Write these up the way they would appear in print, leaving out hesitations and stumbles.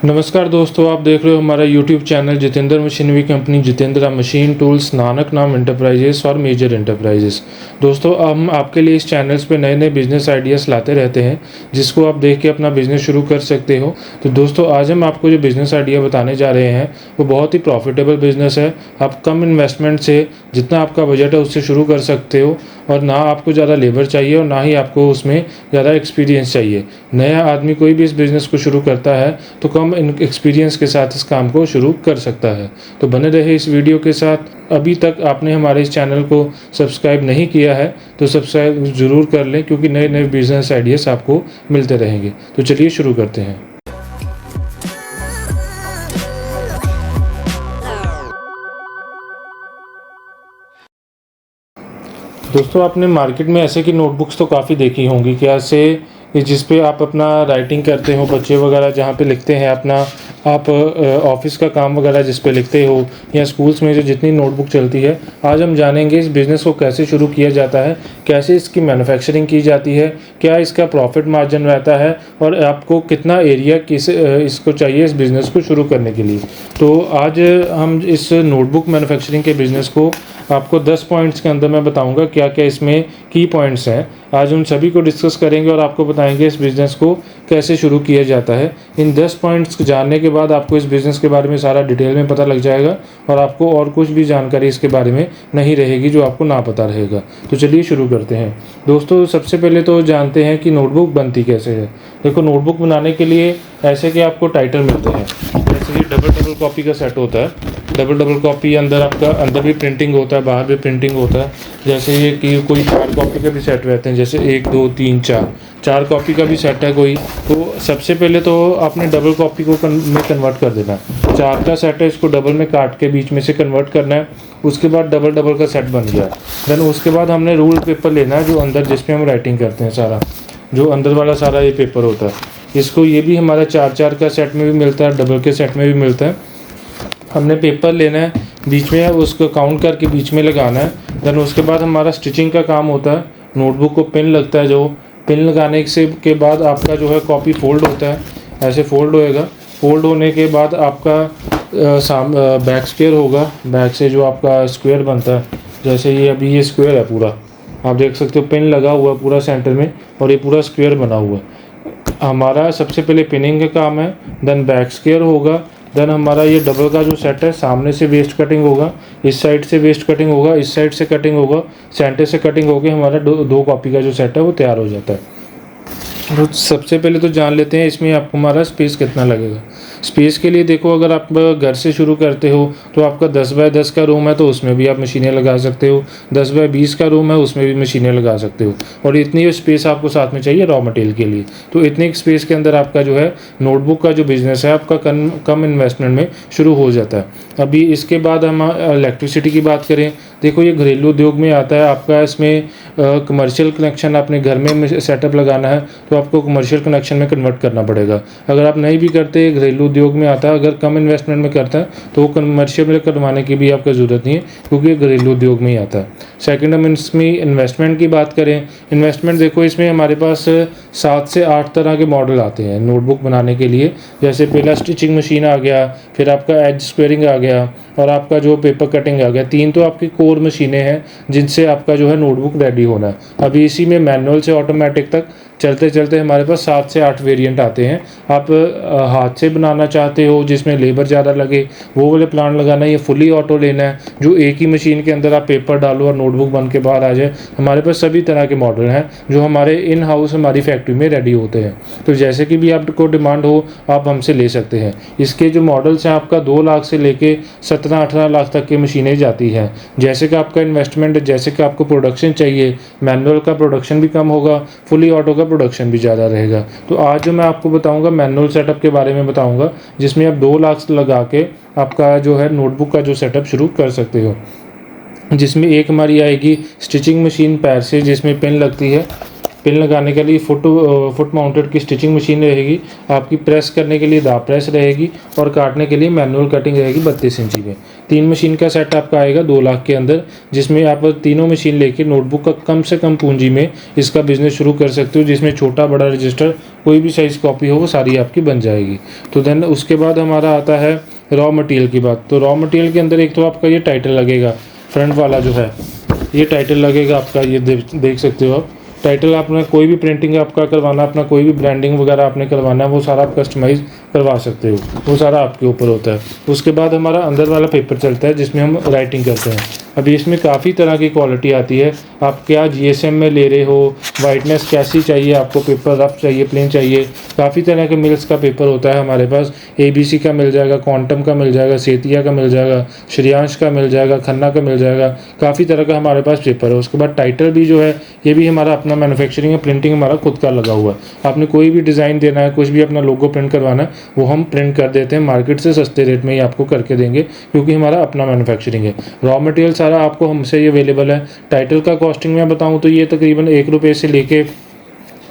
नमस्कार दोस्तों, आप देख रहे हो हमारा YouTube channel Jitendra machinery company, Jitendra machine tools, Nanak नाम एंटरप्राइजेस और मेजर एंटरप्राइजेस। दोस्तों, हम आपके लिए इस चैनल्स पे नए नए बिजनेस आइडियाज़ लाते रहते हैं जिसको आप देख के अपना बिजनेस शुरू कर सकते हो। तो दोस्तों, आज हम आपको जो बिज़नेस आइडिया बताने जा रहे हैं वो बहुत ही प्रॉफिटेबल बिज़नेस है। आप कम इन्वेस्टमेंट से जितना आपका बजट है उससे शुरू कर सकते हो और ना आपको ज़्यादा लेबर चाहिए और ना ही आपको उसमें ज़्यादा एक्सपीरियंस चाहिए। नया आदमी कोई भी इस बिज़नेस को शुरू करता है तो कम एक्सपीरियंस के साथ इस काम को शुरू कर सकता है। तो बने रहे इस वीडियो के साथ। अभी तक आपने हमारे इस चैनल को सब्सक्राइब नहीं किया है तो सब्सक्राइब ज़रूर कर लें, क्योंकि नए नए बिजनेस आइडियाज़ आपको मिलते रहेंगे। तो चलिए शुरू करते हैं। दोस्तों, आपने मार्केट में ऐसे की नोटबुक्स तो काफ़ी देखी होंगी, क्या से जिस पे आप अपना राइटिंग करते हो, बच्चे वगैरह जहाँ पे लिखते हैं अपना, आप ऑफिस का काम वगैरह जिस पे लिखते हो, या स्कूल्स में जो जितनी नोटबुक चलती है। आज हम जानेंगे इस बिज़नेस को कैसे शुरू किया जाता है, कैसे इसकी मैन्युफैक्चरिंग की जाती है, क्या इसका प्रॉफिट मार्जिन रहता है और आपको कितना एरिया इसको चाहिए इस बिज़नेस को शुरू करने के लिए। तो आज हम इस नोटबुक मैन्युफैक्चरिंग के बिज़नेस को आपको 10 पॉइंट्स के अंदर मैं बताऊंगा क्या क्या इसमें की पॉइंट्स हैं। आज उन सभी को डिस्कस करेंगे और आपको बताएंगे इस बिज़नेस को कैसे शुरू किया जाता है। इन 10 पॉइंट्स जानने के बाद आपको इस बिज़नेस के बारे में सारा डिटेल में पता लग जाएगा और आपको और कुछ भी जानकारी इसके बारे में नहीं रहेगी जो आपको ना पता रहेगा। तो चलिए शुरू करते हैं। दोस्तों, सबसे पहले तो जानते हैं कि नोटबुक बनती कैसे है। देखो, नोटबुक बनाने के लिए ऐसे कि आपको टाइटल मिलते हैं। जैसे कि डबल कॉपी का सेट होता है। डबल कॉपी अंदर आपका अंदर भी प्रिंटिंग होता है, बाहर भी प्रिंटिंग होता है। जैसे ये कि कोई 4 कॉपी के भी सेट रहते हैं, जैसे 1 2 3 4 कॉपी का भी सेट है कोई। तो सबसे पहले तो आपने डबल कॉपी को में कन्वर्ट कर देना है। 4 का सेट है, इसको डबल में काट के बीच में से कन्वर्ट करना है। उसके बाद डबल का सेट बन गया। देन उसके बाद हमने रूल पेपर लेना है, जो अंदर जिसमें हम राइटिंग करते हैं, सारा जो अंदर वाला सारा ये पेपर होता है। इसको ये भी हमारा 4 का सेट में भी मिलता है, डबल के सेट में भी मिलता है। हमने पेपर लेना है, बीच में उसको काउंट करके बीच में लगाना है। देन उसके बाद हमारा स्टिचिंग का काम होता है। नोटबुक को पिन लगता है, जो पिन लगाने के बाद आपका जो है कॉपी फोल्ड होता है, ऐसे फोल्ड होएगा। फोल्ड होने के बाद आपका बैक स्क्वायर होगा। बैक से जो आपका स्क्वायर बनता है, जैसे ये अभी ये स्क्वायर है पूरा, आप देख सकते हो पिन लगा हुआ है पूरा सेंटर में और ये पूरा स्क्वायर बना हुआ है। हमारा सबसे पहले पिनिंग का काम है, देन बैक स्क्वायर होगा। देन हमारा ये डबल का जो सेट है, सामने से वेस्ट कटिंग होगा, इस साइड से वेस्ट कटिंग होगा, इस साइड से कटिंग होगा, सेंटर से कटिंग होके हमारा दो कॉपी का जो सेट है वो तैयार हो जाता है। तो सबसे पहले तो जान लेते हैं इसमें आपको हमारा स्पेस कितना लगेगा। स्पेस के लिए देखो, अगर आप घर से शुरू करते हो तो आपका 10 बाय 10 का रूम है तो उसमें भी आप मशीनें लगा सकते हो। 10 बाय 20 का रूम है उसमें भी मशीनें लगा सकते हो। और इतनी स्पेस आपको साथ में चाहिए रॉ मटेरियल के लिए। तो इतनी स्पेस के अंदर आपका जो है नोटबुक का जो बिज़नेस है आपका कम इन्वेस्टमेंट में शुरू हो जाता है। अभी इसके बाद हम इलेक्ट्रिसिटी की बात करें। देखो, ये घरेलू उद्योग में आता है आपका। इसमें कमर्शियल कनेक्शन आपने घर में सेटअप लगाना है तो आपको कमर्शियल कनेक्शन में कन्वर्ट करना पड़ेगा। अगर आप नहीं भी करते, घरेलू उद्योग में आता है, अगर कम इन्वेस्टमेंट में करता है तो कमर्शियल में करवाने की भी आपको ज़रूरत नहीं है, क्योंकि ये घरेलू उद्योग में ही आता है। सेकंड, हम इसमें इन्वेस्टमेंट की बात करें। इन्वेस्टमेंट देखो, इसमें हमारे पास 7 से 8 तरह के मॉडल आते हैं नोटबुक बनाने के लिए। जैसे पहला स्टिचिंग मशीन आ गया, फिर आपका एज स्क्वेयरिंग आ गया और आपका जो पेपर कटिंग आ गया। 3 तो आपकी कोर मशीनें हैं जिनसे आपका जो है नोटबुक रेडी होना है। अभी इसी में मैनुअल से ऑटोमेटिक तक चलते चलते हमारे पास 7 से 8 वेरिएंट आते हैं। आप हाथ से बनाना चाहते हो जिसमें लेबर ज़्यादा लगे, वो वाले प्लान लगाना है, या फुली ऑटो लेना है जो एक ही मशीन के अंदर आप पेपर डालो और नोटबुक बन के बाहर आ जाए। हमारे पास सभी तरह के मॉडल हैं जो हमारे इन हाउस हमारी फैक्ट्री में रेडी होते हैं। तो जैसे कि भी आपको डिमांड हो आप हमसे ले सकते हैं। इसके जो मॉडल्स हैं आपका 2 लाख से लेके 17-18 लाख तक की मशीनें जाती हैं। जैसे कि आपका इन्वेस्टमेंट, जैसे कि आपको प्रोडक्शन चाहिए, मैनुअल का प्रोडक्शन भी कम होगा, फुली ऑटो का प्रोडक्शन भी ज़्यादा रहेगा। तो आज जो मैं आपको बताऊंगा मैनुअल सेटअप के बारे में बताऊंगा, जिसमें आप 2 लाख लगा के आपका जो है नोटबुक का जो सेटअप शुरू कर सकते हो। जिसमें एक हमारी आएगी स्टिचिंग मशीन पैर से, जिसमें पिन लगती है। पिन लगाने के लिए फुट माउंटेड की स्टिचिंग मशीन रहेगी, आपकी प्रेस करने के लिए दाब प्रेस रहेगी और काटने के लिए मैनुअल कटिंग रहेगी 32 इंची में। 3 मशीन का सेट आपका आएगा 2 लाख के अंदर, जिसमें आप तीनों मशीन लेके नोटबुक का कम से कम पूंजी में इसका बिजनेस शुरू कर सकते हो, जिसमें छोटा बड़ा रजिस्टर कोई भी साइज़ कॉपी हो वो सारी आपकी बन जाएगी। तो देन उसके बाद हमारा आता है रॉ मटेरियल की बात। तो रॉ मटेरियल के अंदर एक तो आपका ये टाइटल लगेगा, फ्रंट वाला जो है ये टाइटल लगेगा आपका, ये देख सकते हो आप। टाइटल आपने कोई भी प्रिंटिंग आपका करवाना, अपना कोई भी ब्रांडिंग वगैरह आपने करवाना है वो सारा आप कस्टमाइज़ करवा सकते हो, वो सारा आपके ऊपर होता है। उसके बाद हमारा अंदर वाला पेपर चलता है जिसमें हम राइटिंग करते हैं। अभी इसमें काफ़ी तरह की क्वालिटी आती है, आप क्या जीएसएम में ले रहे हो, वाइटनेस कैसी चाहिए आपको, पेपर रफ चाहिए, प्लेन चाहिए, काफ़ी तरह के मिल्स का पेपर होता है हमारे पास। एबीसी का मिल जाएगा, क्वांटम का मिल जाएगा, सेतिया का मिल जाएगा, श्रेयांश का मिल जाएगा, खन्ना का मिल जाएगा, काफ़ी तरह का हमारे पास पेपर है। उसके बाद टाइटल भी जो है ये भी हमारा अपना मैन्युफैक्चरिंग है, प्रिंटिंग हमारा खुद का लगा हुआ है। आपने कोई भी डिज़ाइन देना है, कुछ भी अपना लोगो प्रिंट करवाना है वो हम प्रिंट कर देते हैं, मार्केट से सस्ते रेट में ही आपको करके देंगे क्योंकि हमारा अपना मैन्युफैक्चरिंग है। रॉ मटेरियल सारा आपको हमसे ही अवेलेबल है। टाइटल का कॉस्टिंग मैं बताऊं तो ये तकरीबन 1 रुपये से लेके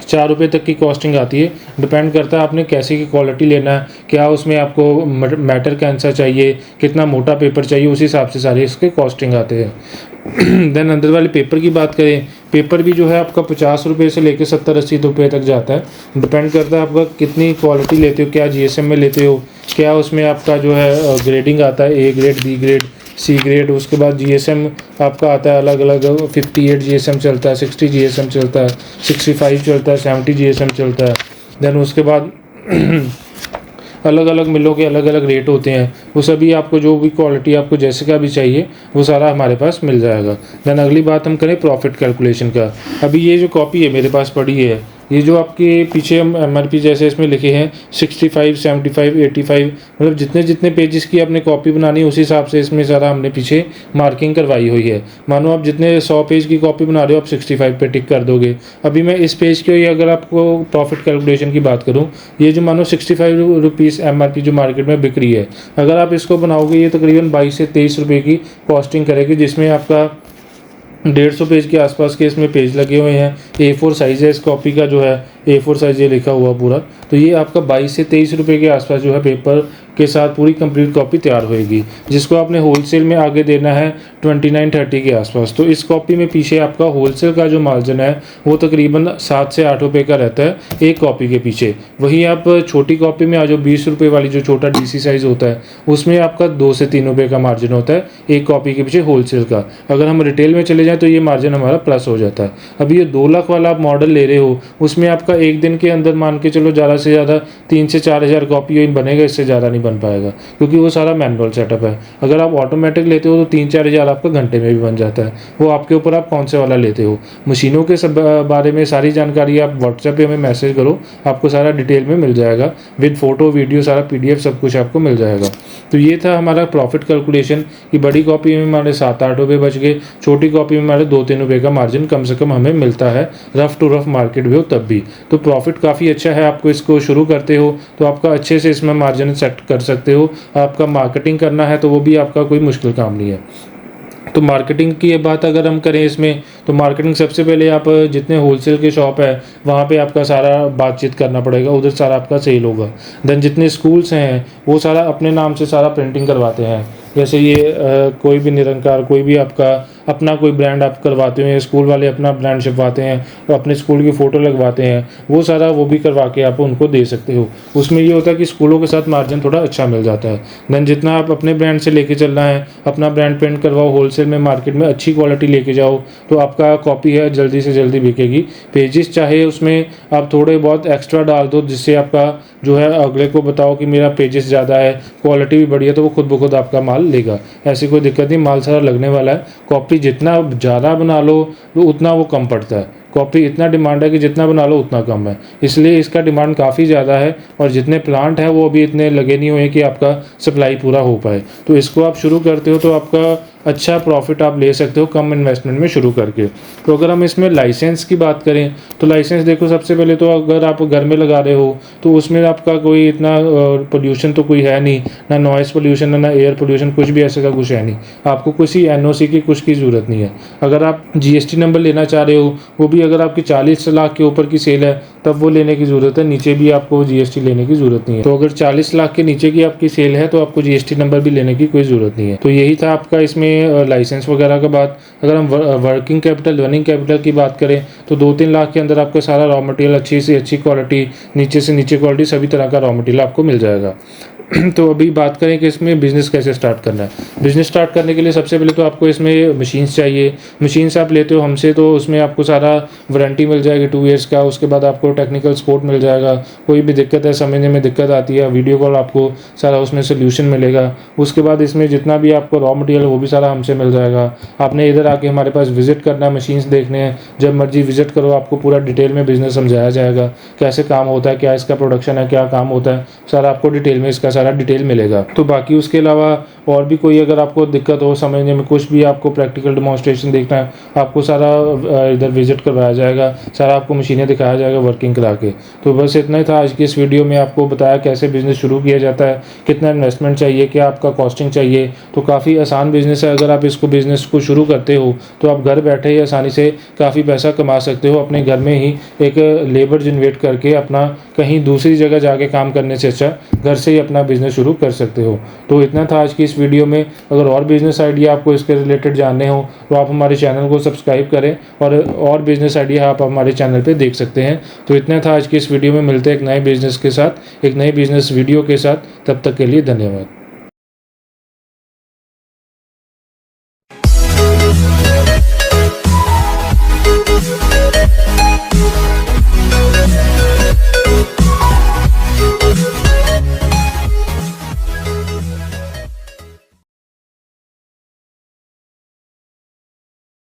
4 रुपये तक की कॉस्टिंग आती है। डिपेंड करता है आपने कैसी की क्वालिटी लेना है, क्या उसमें आपको मैटर कैसा चाहिए, कितना मोटा पेपर चाहिए, उस हिसाब से सारे इसके कॉस्टिंग आते हैं। देन अंदर वाले पेपर की बात करें, पेपर भी जो है आपका 50 रुपये से लेकर 70-80 रुपये तक जाता है। डिपेंड करता है आपका कितनी क्वालिटी लेते हो, क्या जीएसएम में लेते हो, क्या उसमें आपका जो है ग्रेडिंग आता है, A grade, B grade, C grade. उसके बाद जीएसएम आपका आता है अलग अलग, 58 जीएसएम चलता है, 60 जीएसएम चलता है, 65 चलता है, 70 जीएसएम चलता है। देन उसके बाद अलग अलग मिलों के अलग अलग रेट होते हैं, वो सभी आपको जो भी क्वालिटी आपको जैसे का भी चाहिए वो सारा हमारे पास मिल जाएगा। देन अगली बात हम करें प्रॉफिट कैलकुलेशन का। अभी ये जो कॉपी है मेरे पास पड़ी है, ये जो आपके पीछे हम एमआरपी जैसे इसमें लिखे हैं 65, 75, 85, मतलब जितने जितने पेजेस की आपने कॉपी बनानी है उस हिसाब से इसमें सारा हमने पीछे मार्किंग करवाई हुई है। मानो आप जितने 100 पेज की कॉपी बना रहे हो आप 65 पे टिक कर दोगे। अभी मैं इस पेज की अगर आपको प्रॉफिट कैलकुलेशन की बात करूँ, ये जो मानो 65 रुपीज़ एमआरपी जो मार्केट में बिक रही है, अगर आप इसको बनाओगे ये तकरीबन 22 से 23 रुपये की कॉस्टिंग करेगी, जिसमें आपका 150 पेज के आसपास के इसमें पेज लगे हुए हैं। A4 साइज़ है इस कॉपी का, जो है A4 साइज़ ये लिखा हुआ पूरा। तो ये आपका 22 से 23 रुपये के आसपास जो है पेपर के साथ पूरी कंप्लीट कॉपी तैयार होएगी, जिसको आपने होलसेल में आगे देना है 29-30 के आसपास। तो इस कॉपी में पीछे आपका होलसेल का जो मार्जिन है वो तकरीबन 7 से 8 रुपये का रहता है एक कॉपी के पीछे। वहीं आप छोटी कॉपी में आ जाओ, 20 रुपये वाली जो छोटा DC साइज़ होता है उसमें आपका 2 से 3 रुपये का मार्जिन होता है एक कॉपी के पीछे होलसेल का। अगर हम रिटेल में चले जाएँ तो ये मार्जिन हमारा प्लस हो जाता है। अभी ये 2 लाख वाला आप मॉडल ले रहे हो, उसमें आपका एक दिन के अंदर मान के चलो ज़्यादा से ज़्यादा 3 से 4 हज़ार कॉपी बनेगा, इससे ज़्यादा नहीं बन पाएगा क्योंकि वो सारा मैनुअल सेटअप है। अगर आप ऑटोमेटिक लेते हो तो 3-4 हज़ार आपका घंटे में भी बन जाता है। वो आपके ऊपर आप कौन से वाला लेते हो। मशीनों के सब बारे में सारी जानकारी आप व्हाट्सएप पे हमें मैसेज करो, आपको सारा डिटेल में मिल जाएगा, विद फ़ोटो वीडियो सारा PDF सब कुछ आपको मिल जाएगा। तो ये था हमारा प्रॉफिट कैलकुलेशन कि बड़ी कॉपी में हमारे 7-8 रुपये बच गए, छोटी कॉपी में हमारे 2-3 रुपये का मार्जिन कम से कम हमें मिलता है, रफ टू रफ मार्केट भी हो तब भी। तो प्रॉफिट काफ़ी अच्छा है। आपको इसको शुरू करते हो तो आपका अच्छे से इसमें मार्जिन सेट कर सकते हो। आपका मार्केटिंग करना है तो वो भी आपका कोई मुश्किल काम नहीं है। तो मार्केटिंग की बात अगर हम करें इसमें, तो मार्केटिंग सबसे पहले आप जितने होलसेल के शॉप है वहाँ पे आपका सारा बातचीत करना पड़ेगा, उधर सारा आपका सेल होगा। देन जितने स्कूल्स हैं वो सारा अपने नाम से सारा प्रिंटिंग करवाते हैं, जैसे ये कोई भी निरंकार, कोई भी आपका अपना कोई ब्रांड आप करवाते हैं, स्कूल वाले अपना ब्रांड छपवाते हैं और अपने स्कूल की फ़ोटो लगवाते हैं, वो सारा वो भी करवा के आप उनको दे सकते हो। उसमें ये होता है कि स्कूलों के साथ मार्जिन थोड़ा अच्छा मिल जाता है। देन जितना आप अपने ब्रांड से लेके चलना है, अपना ब्रांड प्रिंट करवाओ, होलसेल में मार्केट में अच्छी क्वालिटी लेके जाओ, तो आपका कॉपी है जल्दी से जल्दी बिकेगी। पेजेस चाहे उसमें आप थोड़े बहुत एक्स्ट्रा डाल दो, जिससे आपका जो है अगले को बताओ कि मेरा पेजेस ज़्यादा है, क्वालिटी भी बढ़िया, तो वो खुद ब खुद आपका माल लेगा। ऐसी कोई दिक्कत नहीं, माल सारा लगने वाला है। कॉपी जितना ज़्यादा बना लो तो उतना वो कम पड़ता है। कॉपी इतना डिमांड है कि जितना बना लो उतना कम है, इसलिए इसका डिमांड काफ़ी ज़्यादा है। और जितने प्लांट हैं वो अभी इतने लगे नहीं हुए कि आपका सप्लाई पूरा हो पाए। तो इसको आप शुरू करते हो तो आपका अच्छा प्रॉफिट आप ले सकते हो कम इन्वेस्टमेंट में शुरू करके। तो अगर हम इसमें लाइसेंस की बात करें तो लाइसेंस देखो, सबसे पहले तो अगर आप घर में लगा रहे हो तो उसमें आपका कोई इतना पोल्यूशन तो कोई है नहीं, ना नॉइज़ पोल्यूशन ना एयर पोल्यूशन, कुछ भी ऐसे का कुछ है नहीं। आपको किसी एनओसी की कुछ की ज़रूरत नहीं है। अगर आप जीएसटी नंबर लेना चाह रहे हो, वो भी अगर आपकी 40 लाख के ऊपर की सेल है तब वो लेने की ज़रूरत है, नीचे भी आपको जीएसटी लेने की ज़रूरत नहीं है। तो अगर 40 लाख के नीचे की आपकी सेल है तो आपको जीएसटी नंबर भी लेने की कोई ज़रूरत नहीं है। तो यही था आपका इसमें लाइसेंस वगैरह का बात। अगर हम वर्किंग कैपिटल, रनिंग कैपिटल की बात करें तो 2-3 लाख के अंदर आपका सारा रॉ मटेरियल अच्छी से अच्छी क्वालिटी, नीचे से नीचे क्वालिटी, सभी तरह का रॉ मटेरियल आपको मिल जाएगा। तो अभी बात करें कि इसमें बिज़नेस कैसे स्टार्ट करना है। बिज़नेस स्टार्ट करने के लिए सबसे पहले तो आपको इसमें मशीन्स चाहिए। मशीन्स आप लेते हो हमसे तो उसमें आपको सारा वारंटी मिल जाएगी 2 ईयर्स का। उसके बाद आपको टेक्निकल सपोर्ट मिल जाएगा। कोई भी दिक्कत है, समझने में दिक्कत आती है, वीडियो कॉल आपको सारा उसमें सोल्यूशन मिलेगा। उसके बाद इसमें जितना भी आपको रॉ मटेरियल वो भी सारा हमसे मिल जाएगा। आपने इधर आके हमारे पास विजिट करना है, मशीन्स देखने हैं, जब मर्जी विजिट करो, आपको पूरा डिटेल में बिज़नेस समझाया जाएगा, कैसे काम होता है, क्या इसका प्रोडक्शन है, क्या काम होता है, सारा आपको डिटेल में इसका सारा डिटेल मिलेगा। तो बाकी उसके अलावा और भी कोई अगर आपको दिक्कत हो समझने में, कुछ भी आपको प्रैक्टिकल डेमोन्स्ट्रेशन देखना है, आपको सारा इधर विजिट करवाया जाएगा, सारा आपको मशीनें दिखाया जाएगा वर्किंग करा के। तो बस इतना ही था आज की इस वीडियो में। आपको बताया कैसे बिज़नेस शुरू किया जाता है, कितना इन्वेस्टमेंट चाहिए, क्या आपका कॉस्टिंग चाहिए। तो काफ़ी आसान बिज़नेस है। अगर आप इसको बिज़नेस को शुरू करते हो तो आप घर बैठे ही आसानी से काफ़ी पैसा कमा सकते हो, अपने घर में ही एक लेबर जनरेट करके अपना कहीं दूसरी जगह जाके काम करने से अच्छा घर से ही अपना बिज़नेस शुरू कर सकते हो। तो इतना था आज की इस वीडियो में। अगर और बिज़नेस आइडिया आपको इसके रिलेटेड जानने हो तो आप हमारे चैनल को सब्सक्राइब करें और बिज़नेस आइडिया आप हमारे चैनल पे देख सकते हैं। तो इतना था आज की इस वीडियो में। मिलते हैं एक नए बिज़नेस के साथ, एक नए बिज़नेस वीडियो के साथ। तब तक के लिए धन्यवाद।